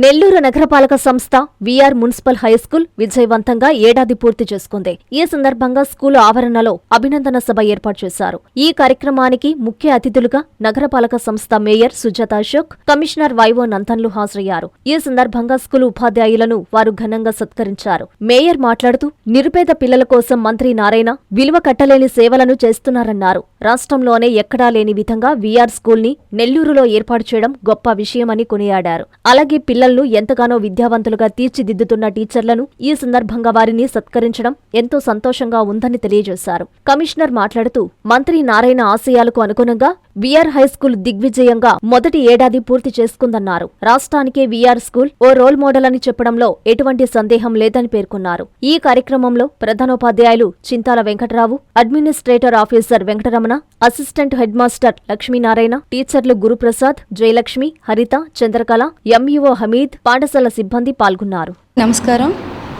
నెల్లూరు నగరపాలక సంస్థ VR municipal high school విజయవంతంగా ఏడాది పూర్తి చేసుకుంది. ఈ సందర్భంగా స్కూలు ఆవరణలో అభినందన సభ ఏర్పాటు చేశారు. ఈ కార్యక్రమానికి ముఖ్య అతిథులుగా నగరపాలక సంస్థ మేయర్ సుజాత అశోక్, కమిషనర్ వైవో నందన్లు హాజరయ్యారు. ఈ సందర్భంగా స్కూలు ఉపాధ్యాయులను వారు ఘనంగా సత్కరించారు. మేయర్ మాట్లాడుతూ నిరుపేద పిల్లల కోసం మంత్రి నారాయణ విలువ కట్టలేని సేవలను చేస్తున్నారన్నారు. రాష్ట్రంలోనే ఎక్కడా లేని విధంగా విఆర్ స్కూల్ ని నెల్లూరులో ఏర్పాటు చేయడం గొప్ప విషయమని కొనియాడారు. అలాగే పిల్లలను ఎంతగానో విద్యావంతులుగా తీర్చిదిద్దుతున్న టీచర్లను ఈ సందర్భంగా వారిని సత్కరించడం ఎంతో సంతోషంగా ఉందని తెలియజేశారు. కమిషనర్ మాట్లాడుతూ మంత్రి నారాయణ ఆశయాలకు అనుగుణంగా విఆర్ హైస్కూల్ దిగ్విజయంగా మొదటి ఏడాది పూర్తి చేసుకుందన్నారు. రాష్ట్రానికే విఆర్ స్కూల్ ఓ రోల్ మోడల్ అని చెప్పడంలో ఎటువంటి సందేహం లేదని పేర్కొన్నారు. ఈ కార్యక్రమంలో ప్రధానోపాధ్యాయులు Chintala Venkatarao, administrator officer Venkataramana, assistant head master Lakshminarayana, టీచర్లు గురుప్రసాద్, జయలక్ష్మి, హరిత, చంద్రకళ, ఎంఈఓ హమీద్, పాఠశాల సిబ్బంది పాల్గొన్నారు. నమస్కారం.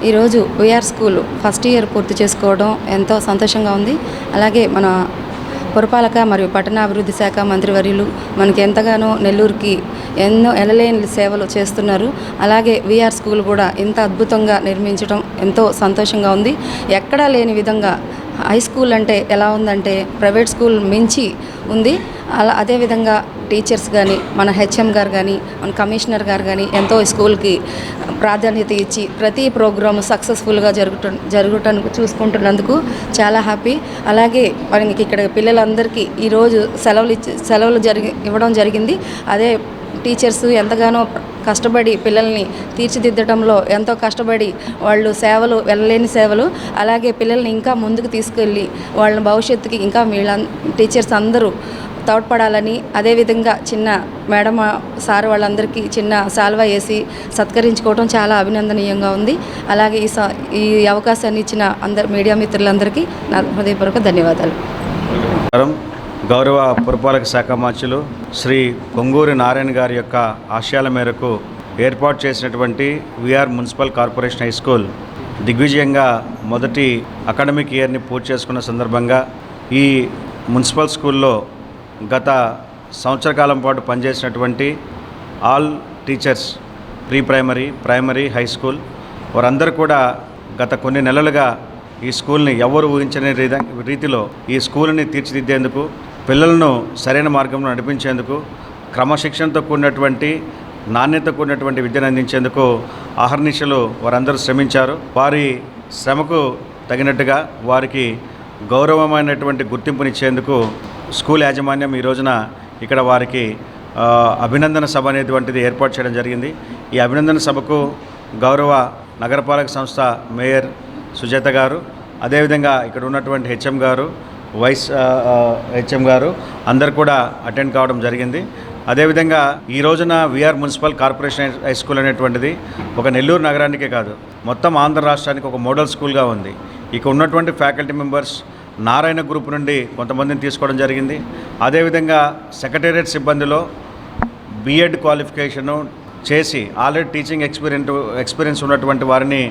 ఈరోజు విఆర్ స్కూల్ ఫస్ట్ ఇయర్ పూర్తి చేసుకోవడం ఎంతో సంతోషంగా ఉంది. అలాగే మన పురపాలక మరియు పట్టణాభివృద్ధి శాఖ మంత్రివర్యులు మనకి ఎంతగానో నెల్లూరుకి ఎన్నో ఎనలేని సేవలు చేస్తున్నారు. అలాగే విఆర్ స్కూల్ కూడా ఇంత అద్భుతంగా నిర్మించడం ఎంతో సంతోషంగా ఉంది. ఎక్కడా లేని విధంగా హై స్కూల్ అంటే ఎలా ఉందంటే ప్రైవేట్ స్కూల్ మించి ఉంది. అదేవిధంగా టీచర్స్ కానీ, మన హెచ్ఎం గారు కానీ, మన కమిషనర్ గారు కానీ ఎంతో స్కూల్కి ప్రాధాన్యత ఇచ్చి ప్రతి ప్రోగ్రాము సక్సెస్ఫుల్గా జరుగుటను చూసుకుంటున్నందుకు చాలా హ్యాపీ. అలాగే మనకి ఇక్కడ పిల్లలందరికీ ఈరోజు సెలవులు ఇవ్వడం జరిగింది. అదే టీచర్స్ ఎంతగానో కష్టపడి పిల్లల్ని తీర్చిదిద్దడంలో ఎంతో కష్టపడి వాళ్ళు సేవలు వెళ్ళలేని సేవలు. అలాగే పిల్లల్ని ఇంకా ముందుకు తీసుకెళ్ళి వాళ్ళ భవిష్యత్తుకి ఇంకా టీచర్స్ అందరూ తోడ్పడాలని, అదేవిధంగా చిన్న మేడం సార్ వాళ్ళందరికీ చిన్న సాల్వా వేసి సత్కరించుకోవడం చాలా అభినందనీయంగా ఉంది. అలాగే ఈ అవకాశాన్ని ఇచ్చిన మీడియా మిత్రులందరికీ నా హృదయపూర్వక ధన్యవాదాలు. గౌరవ పురపాలక శాఖ మంత్రులు శ్రీ పొంగూరి నారాయణ గారి యొక్క ఆశయాల మేరకు ఏర్పాటు చేసినటువంటి VR municipal corporation high school దిగ్విజయంగా మొదటి అకాడమిక్ ఇయర్ని పూర్తి చేసుకున్న సందర్భంగా ఈ మున్సిపల్ స్కూల్లో గత సంవత్సర కాలం పాటు పనిచేసినటువంటి all teachers, pre primary, primary, high school వారందరూ కూడా గత కొన్ని నెలలుగా ఈ స్కూల్ని ఎవరు ఊహించని రీతిలో ఈ స్కూల్ని తీర్చిదిద్దేందుకు, పిల్లలను సరైన మార్గంలో నడిపించేందుకు, క్రమశిక్షణతో కూడినటువంటి నాణ్యత కూడినటువంటి విద్యను అందించేందుకు అహర్నిశలు వారందరూ శ్రమించారు. వారి శ్రమకు తగినట్టుగా వారికి గౌరవమైనటువంటి గుర్తింపునిచ్చేందుకు స్కూల్ యాజమాన్యం ఈ రోజున ఇక్కడ వారికి అభినందన సభ అనేటువంటిది ఏర్పాటు చేయడం జరిగింది. ఈ అభినందన సభకు గౌరవ నగరపాలక సంస్థ మేయర్ సుజాత గారు, అదేవిధంగా ఇక్కడ ఉన్నటువంటి హెచ్ఎం గారు, వైస్ హెచ్ఎం గారు అందరు కూడా అటెండ్ కావడం జరిగింది. అదేవిధంగా ఈ రోజున VR municipal corporation high school అనేటువంటిది ఒక నెల్లూరు నగరానికే కాదు, మొత్తం ఆంధ్ర రాష్ట్రానికి ఒక మోడల్ స్కూల్గా ఉంది. ఇక ఉన్నటువంటి ఫ్యాకల్టీ మెంబర్స్ నారాయణ గ్రూప్ నుండి కొంతమందిని తీసుకోవడం జరిగింది. అదేవిధంగా సెక్రటేరియట్ సిబ్బందిలో బిఎడ్ క్వాలిఫికేషను చేసి ఆల్రెడీ టీచింగ్ ఎక్స్పీరియన్స్ ఉన్నటువంటి వారిని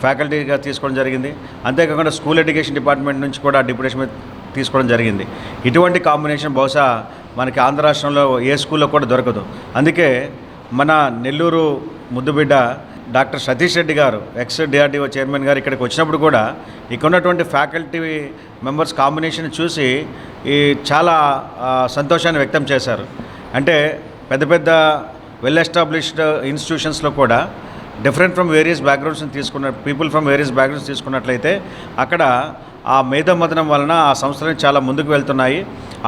ఫ్యాకల్టీగా తీసుకోవడం జరిగింది. అంతేకాకుండా స్కూల్ ఎడ్యుకేషన్ డిపార్ట్మెంట్ నుంచి కూడా డిప్యూటేషన్ తీసుకోవడం జరిగింది. ఇటువంటి కాంబినేషన్ బహుశా మనకి ఆంధ్ర రాష్ట్రంలో ఏ స్కూల్లో కూడా దొరకదు. అందుకే మన నెల్లూరు ముద్దుబిడ్డ డాక్టర్ సతీష్ రెడ్డి గారు, ఎక్స్ డిఆర్డీఓ చైర్మన్ గారు ఇక్కడికి వచ్చినప్పుడు కూడా ఇక్కడ ఉన్నటువంటి ఫ్యాకల్టీ మెంబర్స్ కాంబినేషన్ చూసి చాలా సంతోషాన్ని వ్యక్తం చేశారు. అంటే పెద్ద పెద్ద వెల్ ఎస్టాబ్లిష్డ్ ఇన్స్టిట్యూషన్స్లో కూడా డిఫరెంట్ ఫ్రమ్ వేరియస్ బ్యాక్గ్రౌండ్స్ని పీపుల్ ఫ్రమ్ వేరియస్ బ్యాక్గ్రౌండ్స్ తీసుకున్నట్లయితే అక్కడ ఆ మేధోమథనం వలన ఆ సంస్థలు చాలా ముందుకు వెళ్తున్నాయి.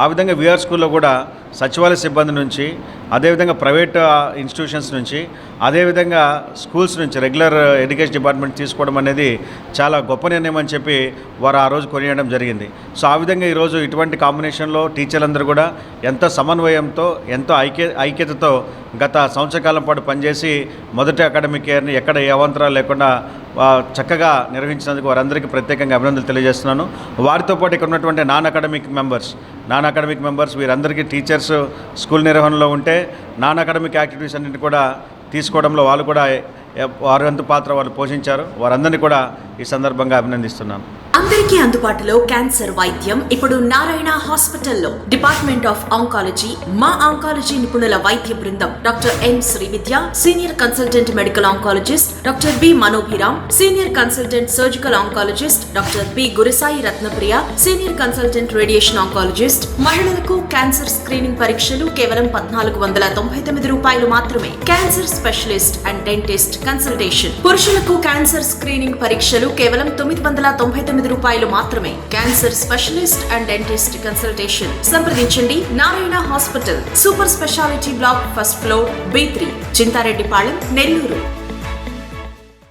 ఆ విధంగా విఆర్ స్కూల్లో కూడా సచివాలయ సిబ్బంది నుంచి, అదేవిధంగా ప్రైవేట్ ఇన్స్టిట్యూషన్స్ నుంచి, అదేవిధంగా స్కూల్స్ నుంచి రెగ్యులర్ ఎడ్యుకేషన్ డిపార్ట్మెంట్ తీసుకోవడం అనేది చాలా గొప్ప నిర్ణయం అని చెప్పి వారు ఆ రోజు కొనియడం జరిగింది. సో ఆ విధంగా ఈరోజు ఇటువంటి కాంబినేషన్లో టీచర్లందరూ కూడా ఎంతో సమన్వయంతో, ఎంతో ఐక్యతతో గత సంవత్సర కాలం పాటు పనిచేసి మొదటి అకాడమిక్ ఇయర్ని ఎక్కడ ఏ అవాంతరాలు లేకుండా చక్కగా నిర్వహించినందుకు వారందరికీ ప్రత్యేకంగా అభినందనలు తెలియజేస్తున్నాను. వారితో పాటు ఇక్కడ ఉన్నటువంటి నాన్ అకాడమిక్ మెంబర్స్ వీరందరికీ టీచర్స్ స్కూల్ నిర్వహణలో ఉంటే నాన్ అకాడమిక్ యాక్టివిటీస్ అన్నింటినీ కూడా తీసుకోవడంలో వాళ్ళు కూడా వారి వంతు పాత్ర వాళ్ళు పోషించారు. వారందరినీ కూడా ఈ సందర్భంగా అభినందిస్తున్నాను. అందరికీ అందుబాటులో క్యాన్సర్ వైద్యం ఇప్పుడు నారాయణ హాస్పిటల్లో. డిపార్ట్మెంట్ ఆఫ్ ఆంకాలజీ, మా ఆంకాలజీ నిపుణుల వైద్య బృందం doctor M Srividya, senior consultant medical oncologist doctor B Manobhiram, senior consultant surgical oncologist doctor B Gurusai Ratnapriya, senior consultant radiation oncologist. మహిళలకు క్యాన్సర్ స్క్రీనింగ్ పరీక్షలు కేవలం 1499 రూపాయలు మాత్రమే. Cancer specialist and dentist consultation. పురుషులకు క్యాన్సర్ స్క్రీనింగ్ పరీక్షలు కేవలం 999 రూపాయలు మాత్రమే. Cancer specialist and dentist consultation సంప్రదించండి. Narayana hospital, super speciality block, first floor, B3, Chintareddypalem, Nellore.